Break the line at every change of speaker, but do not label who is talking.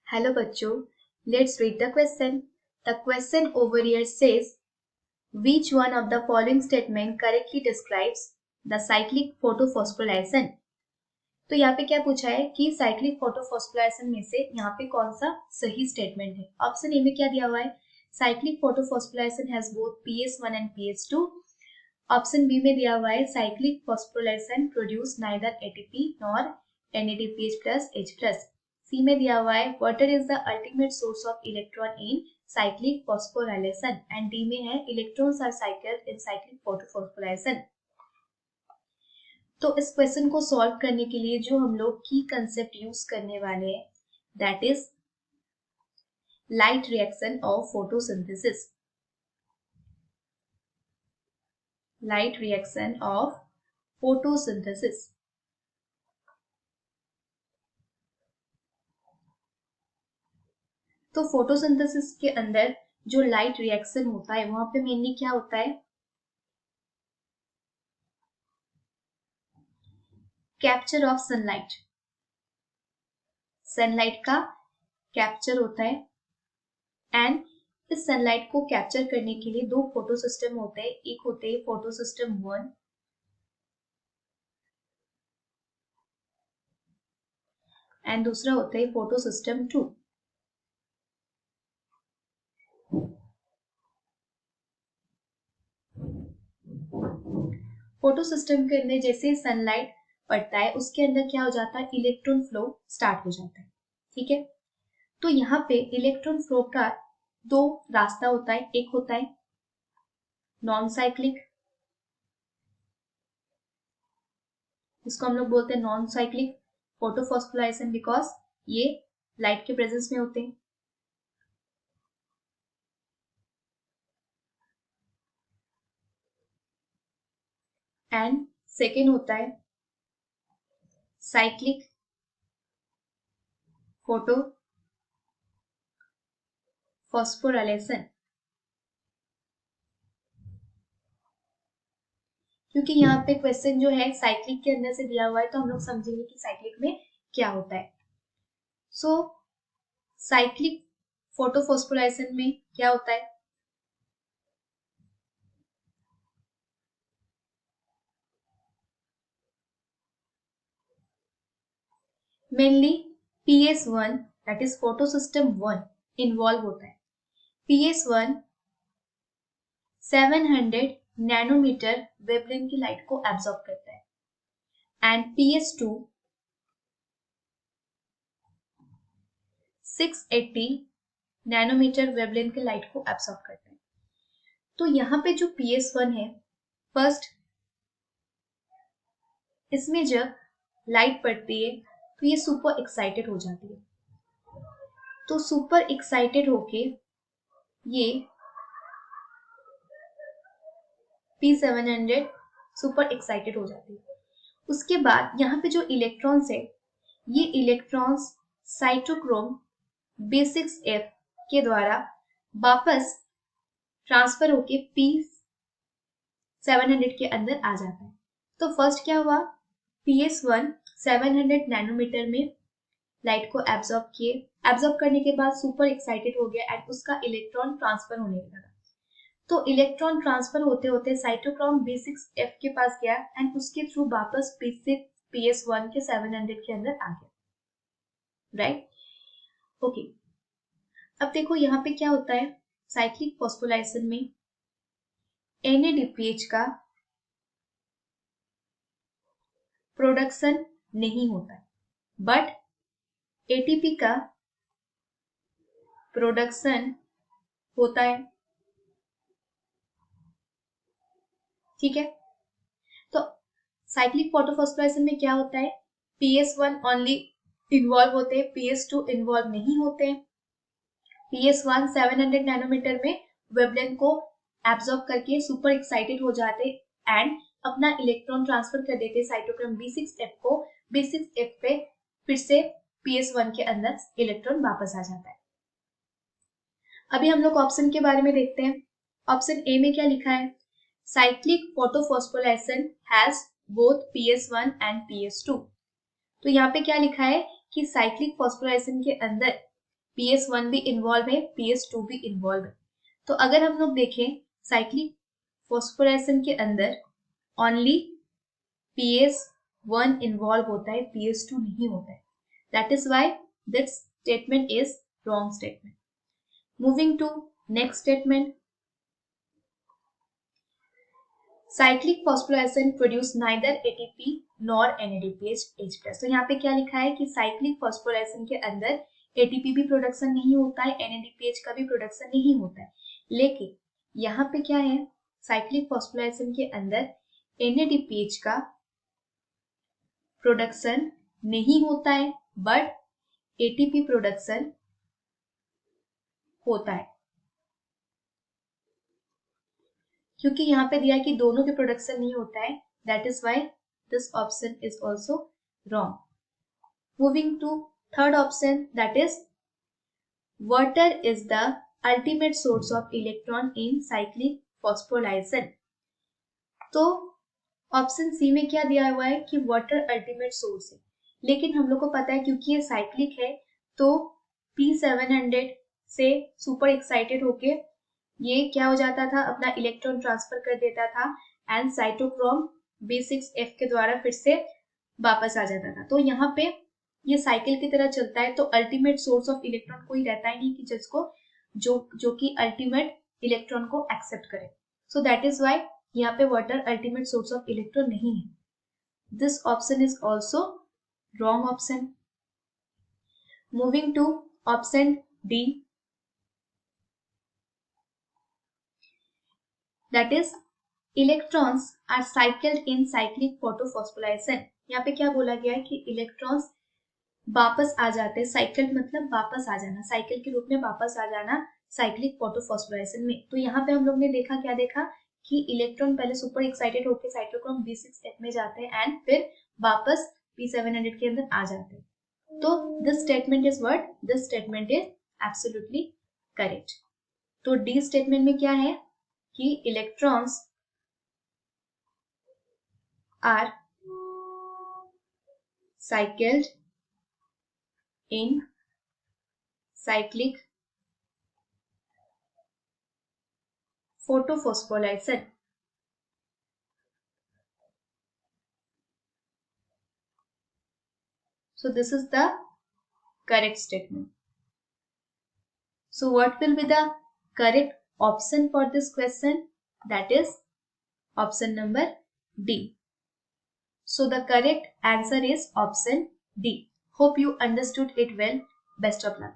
Hello बच्चों, let's read the question. The question over here says, which one of the following statement correctly describes the cyclic photophosphorylation? तो यहाँ पे क्या पूछा है कि साइक्लिक फोटोफॉस्फोराइलेशन में से यहाँ पे कौन सा सही स्टेटमेंट है। ऑप्शन ए में क्या दिया हुआ है, cyclic photophosphorylation has both PS1 and PS2। Option B में दिया हुआ है cyclic phosphorylation produce neither ATP nor NADPH+H+। C में दिया हुआ है water is the ultimate source of electron in cyclic phosphorylation and D में है electrons are cycled in cyclic photophosphorylation. तो इस क्वेश्चन को सॉल्व करने के लिए जो हम लोग की कंसेप्ट यूज करने वाले हैं that is light reaction of photosynthesis. Light reaction of photosynthesis. तो फोटोसिंथेसिस के अंदर जो लाइट रिएक्शन होता है वहां पे मेनली क्या होता है, कैप्चर ऑफ सनलाइट। सनलाइट का कैप्चर होता है एंड इस सनलाइट को कैप्चर करने के लिए दो फोटो सिस्टम होते हैं। एक होते हैं फोटो सिस्टम 1 एंड दूसरा होता है फोटो सिस्टम 2। फोटो सिस्टम के अंदर जैसे सनलाइट पड़ता है उसके अंदर क्या हो जाता है, इलेक्ट्रॉन फ्लो स्टार्ट हो जाता है। ठीक है, तो यहाँ पे इलेक्ट्रॉन फ्लो का दो रास्ता होता है। एक होता है नॉन साइक्लिक, इसको हम लोग बोलते हैं नॉन साइक्लिक फोटोफॉस्फोराइलेशन बिकॉज ये लाइट के प्रेजेंस में होते हैं। एंड सेकेंड होता है साइक्लिक फोटोफॉस्फोराइलेशन। क्योंकि यहाँ पे क्वेश्चन जो है साइक्लिक के अंदर से दिया हुआ है तो हम लोग समझेंगे कि साइक्लिक में क्या होता है। सो साइक्लिक फोटोफॉस्फोराइलेशन में क्या होता है, mainly PS1 that is photo system 1 involve होता है। PS1 700 नैनोमीटर वेवलेंथ की लाइट को एब्जॉर्ब करता है एंड PS2 680 नैनोमीटर वेवलेंथ की लाइट को एब्सॉर्ब करता है। तो यहाँ पे जो PS1 है, फर्स्ट इसमें जब लाइट पड़ती है तो ये सुपर एक्साइटेड हो जाती है। तो सुपर एक्साइटेड होके ये P700 सुपर एक्साइटेड हो जाती है। उसके बाद यहाँ पे जो इलेक्ट्रॉन्स है, ये इलेक्ट्रॉन्स साइटोक्रोम B6F के द्वारा वापस ट्रांसफर होके P700 के अंदर आ जाता है। तो फर्स्ट क्या हुआ, PS1 700 नैनोमीटर में लाइट को एब्जॉर्ब किए, एब्जॉर्ब करने के बाद सुपर एक्साइटेड हो गया एंड उसका इलेक्ट्रॉन ट्रांसफर होने लगा। तो इलेक्ट्रॉन ट्रांसफर होते होते साइटोक्रोम B6F के पास गया एंड उसके थ्रू वापस PS1 के 700 के अंदर आ गया। Right, okay. अब देखो यहाँ पे क्या होता है, साइक्लिक फॉस्फोराइलेशन में NADPH का प्रोडक्शन नहीं होता है बट ATP का प्रोडक्शन होता है। ठीक है, तो साइक्लिक फोटोफॉस्फोराइलेशन में क्या होता है, PS1 ओनली इन्वॉल्व होते हैं, PS2 इन्वॉल्व नहीं होते हैं। PS1 700 नैनोमीटर में वेवलेंथ को एब्जॉर्ब करके सुपर एक्साइटेड हो जाते एंड अपना इलेक्ट्रॉन ट्रांसफर कर देते साइटोक्रोम B6F को। B6F पे फिर से PS1 के अंदर इलेक्ट्रॉन वापस आ जाता है। अभी हम लोग ऑप्शन के बारे में देखते हैं। ऑप्शन ए में क्या लिखा है, cyclic photophosphorylation has both PS1 and PS2। तो यहाँ पे क्या लिखा है कि साइक्लिक फॉस्फोराइलेशन के अंदर PS1 भी इन्वॉल्व है, PS2 भी इन्वॉल्व है। तो अगर हम लोग देखें साइक्लिक फॉस्फोराइलेशन के अंदर ओनली PS1 इन्वॉल्व होता है, PS2 नहीं होता है। That is why this statement is wrong statement. Moving to next statement, cyclic phosphorylation produce neither ATP nor NADPH H+। तो यहाँ पे क्या लिखा है कि साइक्लिक फॉस्फोराइलेशन के अंदर एटीपी भी प्रोडक्शन नहीं होता है, NADPH का भी प्रोडक्शन नहीं होता है। लेकिन यहाँ पे क्या है, साइक्लिक फॉस्फोराइलेशन के अंदर NADPH का प्रोडक्शन नहीं होता है, बट एटीपी प्रोडक्शन होता है। क्योंकि यहाँ पे दिया है कि दोनों के प्रोडक्शन नहीं होता है, that is why this option is also wrong. Moving to third option, that is water is the ultimate source of electron in cyclic phosphorylation. तो ऑप्शन सी में क्या दिया हुआ है कि वाटर अल्टीमेट सोर्स है, लेकिन हम लोग को पता है क्योंकि ये साइक्लिक है तो P700 से सुपर एक्साइटेड होके ये क्या हो जाता था, अपना इलेक्ट्रॉन ट्रांसफर कर देता था एंड साइटोक्रोम B6F के द्वारा फिर से वापस आ जाता था। तो यहाँ पे ये साइकिल की तरह चलता है, तो अल्टीमेट सोर्स ऑफ इलेक्ट्रॉन कोई रहता ही नहीं कि जिसको जो कि अल्टीमेट इलेक्ट्रॉन को एक्सेप्ट करे। सो दैट इज वाई यहाँ पे water ultimate source of electron नहीं है। This option is also wrong option. Moving to option D, that is electrons are cycled in cyclic photophosphorilation। यहाँ पे क्या बोला गया है कि इलेक्ट्रॉन्स वापस आ जाते हैं, साइकिल मतलब वापस आ जाना, साइकिल के रूप में वापस आ जाना साइक्लिक फोटोफॉस्फोराइलेशन में। तो यहाँ पे हम लोग ने देखा, क्या देखा कि इलेक्ट्रॉन पहले सुपर एक्साइटेड होकर साइटोक्रोम B6F में जाते हैं एंड फिर वापस P700 के अंदर आ जाते हैं। तो this statement is what, this statement is absolutely correct. तो डी स्टेटमेंट में क्या है कि electrons are cycled in cyclic photophosphorylation। So this is the correct statement. So what will be the correct option for this question? That is option number D. So the correct answer is option D. Hope you understood it well. Best of luck.